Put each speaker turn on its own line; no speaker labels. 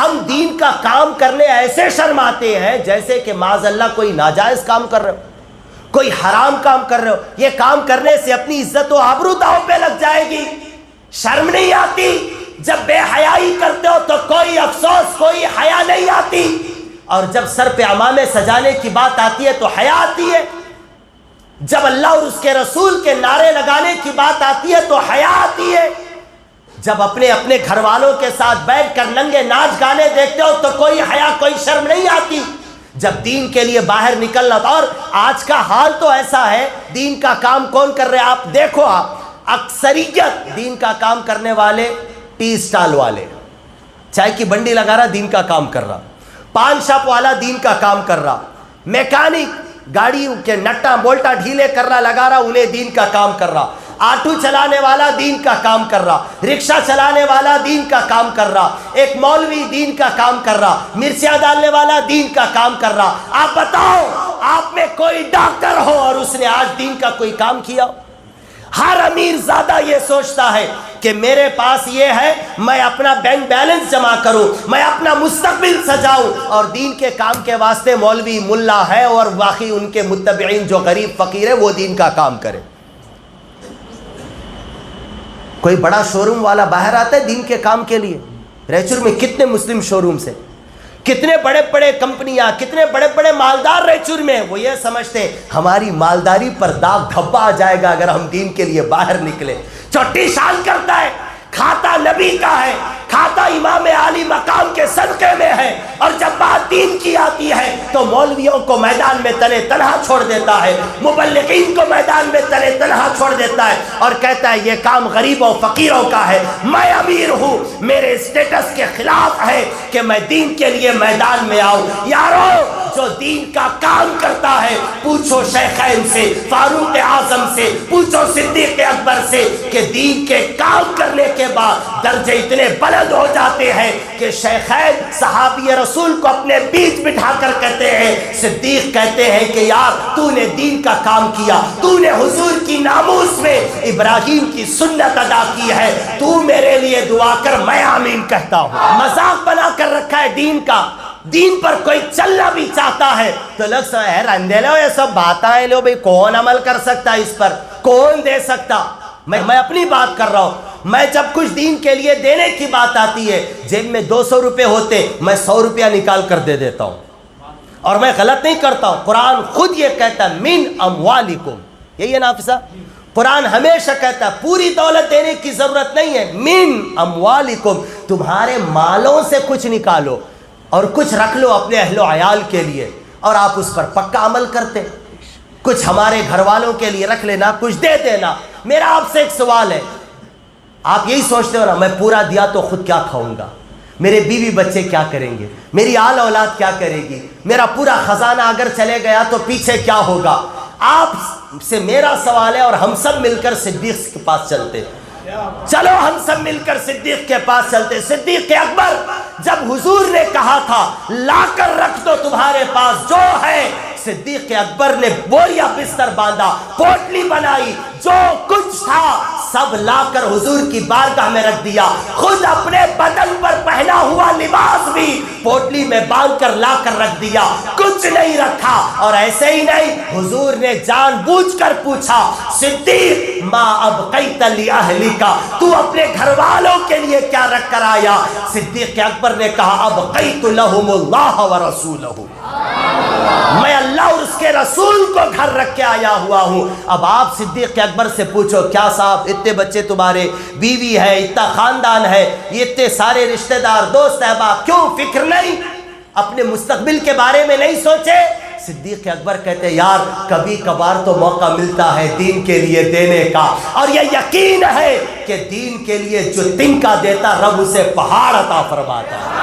ہم دین کا کام کرنے ایسے شرماتے ہیں جیسے کہ معاذ اللہ کوئی ناجائز کام کر رہے ہو، کوئی حرام کام کر رہے ہو. یہ کام کرنے سے اپنی عزت و آبرو داؤ پہ لگ جائے گی. شرم نہیں آتی؟ جب بے حیائی کرتے ہو تو کوئی افسوس، کوئی حیا نہیں آتی، اور جب سر پہ عمامے سجانے کی بات آتی ہے تو حیا آتی ہے. جب اللہ اور اس کے رسول کے نعرے لگانے کی بات آتی ہے تو حیا آتی ہے. جب اپنے گھر والوں کے ساتھ بیٹھ کر ننگے ناچ گانے دیکھتے ہو تو کوئی حیا، کوئی شرم نہیں آتی. جب دین کے لیے باہر نکلنا، اور آج کا حال تو ایسا ہے، دین کا کام کون کر رہے ہیں؟ آپ دیکھو، آپ اکثریت دین کا کام کرنے والے ٹی اسٹال والے، چائے کی بنڈی لگا رہا دین کا کام کر رہا، پان شاپ والا دین کا کام کر رہا، میکینک گاڑی کے نٹا بولٹا ڈھیلے کر رہا لگا رہا انہیں دین کا کام کر رہا، آٹو چلانے والا دین کا کام کر رہا، رکشہ چلانے والا دین کا کام کر رہا، ایک مولوی دین کا کام کر رہا، مرچیاں ڈالنے والا دین کا کام کر رہا. آپ بتاؤ، آپ میں کوئی ڈاکٹر ہو اور اس نے آج دین کا کوئی کام کیا؟ ہر امیر زیادہ یہ سوچتا ہے کہ میرے پاس یہ ہے، میں اپنا بینک بیلنس جمع کروں، میں اپنا مستقبل سجاؤں، اور دین کے کام کے واسطے مولوی ملا ہے اور واقعی ان کے متبعین جو غریب فقیر ہے وہ دین کا کام کرے. کوئی بڑا شو روم والا باہر آتا ہے دین کے کام کے لیے. ریچور میں کتنے مسلم شو رومز ہیں، کتنے بڑے بڑے کمپنیاں، کتنے بڑے بڑے مالدار ریچور میں. وہ یہ سمجھتے ہماری مالداری پر داغ دھبا آ جائے گا اگر ہم دین کے لیے باہر نکلے. چوٹی شال کرتا ہے، کھاتا نبی کا ہے، کھاتا امام عالی مقام کے صدقے میں ہے، اور جب بات دین کی آتی ہے تو مولویوں کو میدان میں تنے تنہا چھوڑ دیتا ہے، مبلغین کو میدان میں تنے تنہا چھوڑ دیتا ہے، اور کہتا ہے یہ کام غریبوں فقیروں کا ہے. میں امیر ہوں، میرے اسٹیٹس کے خلاف ہے کہ میں دین کے لیے میدان میں آؤں. یارو، جو دین کا کام کرتا ہے، پوچھو شیخین سے، فاروق اعظم سے، پوچھو صدیق اکبر سے، کہ دین کے کام کرنے کے بعد درجے اتنے بلند ہو جاتے ہیں کہ شیخین صحابی رسول کو اپنے بیچ بٹھا کر کہتے ہیں، صدیق کہتے ہیں کہ یار تو نے دین کا کام کیا، تو نے حضور کی ناموس میں ابراہیم کی سنت ادا کی ہے، تو میرے لیے دعا کر، میں آمین کہتا ہوں. مذاق بنا کر رکھا ہے دین کا. دین پر کوئی چلنا بھی چاہتا ہے تو لوگ سمجھے رندے لو، یہ سب باتیں لو، بھئی کون عمل کر سکتا ہے اس پر، کون دے سکتا. میں اپنی بات کر رہا ہوں. میں جب کچھ دین کے لیے دینے کی بات آتی ہے، جیب میں 200 روپے ہوتے، میں 100 روپیہ نکال کر دے دیتا ہوں، اور میں غلط نہیں کرتا ہوں. قرآن خود یہ کہتا ہے من اموالکم، یہی ہے نافذہ. قرآن ہمیشہ کہتا ہے پوری دولت دینے کی ضرورت نہیں ہے، من اموالکم، تمہارے مالوں سے کچھ نکالو اور کچھ رکھ لو اپنے اہل و عیال کے لیے، اور آپ اس پر پکا عمل کرتے. کچھ ہمارے گھر والوں کے لیے رکھ لینا، کچھ دے دینا. میرا آپ سے ایک سوال ہے، آپ یہی سوچتے ہو نا میں پورا دیا تو خود کیا کھاؤں گا، میرے بیوی بچے کیا کریں گے، میری آل اولاد کیا کرے گی، میرا پورا خزانہ اگر چلے گیا تو پیچھے کیا ہوگا. آپ سے میرا سوال ہے، اور ہم سب مل کر صدیق کے پاس چلتے. چلو ہم سب مل کر صدیق کے پاس چلتے. صدیق اکبر جب حضور نے کہا تھا لا کر رکھ دو تمہارے پاس جو ہے، صدیق اکبر نے بوریا بستر باندھا، پوٹلی بنائی، جو کچھ تھا سب لا کر حضور کی بارگاہ میں رکھ دیا. خود اپنے بدن پر پہنا ہوا لباس بھی پوٹلی میں باندھ کر لا کر رکھ دیا، کچھ نہیں رکھا. اور ایسے ہی نہیں، حضور نے جان بوجھ کر پوچھا، صدیق ما ابقیت لأہلک، تو اپنے گھر والوں کے لیے کیا رکھ کر آیا؟ صدیق اکبر نے کہا ابقیت لہم اللہ ورسولہ، میں اللہ اور اس کے رسول کو گھر رکھ کے آیا ہوا ہوں. اب آپ صدیق اکبر سے پوچھو، کیا صاحب اتنے بچے تمہارے، بیوی ہے، اتنا خاندان ہے، یہ اتنے سارے رشتہ دار، دوست احباب، کیوں فکر نہیں، اپنے مستقبل کے بارے میں نہیں سوچے؟ صدیق اکبر کہتے ہیں یار کبھی کبھار تو موقع ملتا ہے دین کے لیے دینے کا، اور یہ یقین ہے کہ دین کے لیے جو تنکا دیتا رب اسے پہاڑ عطا فرماتا ہے.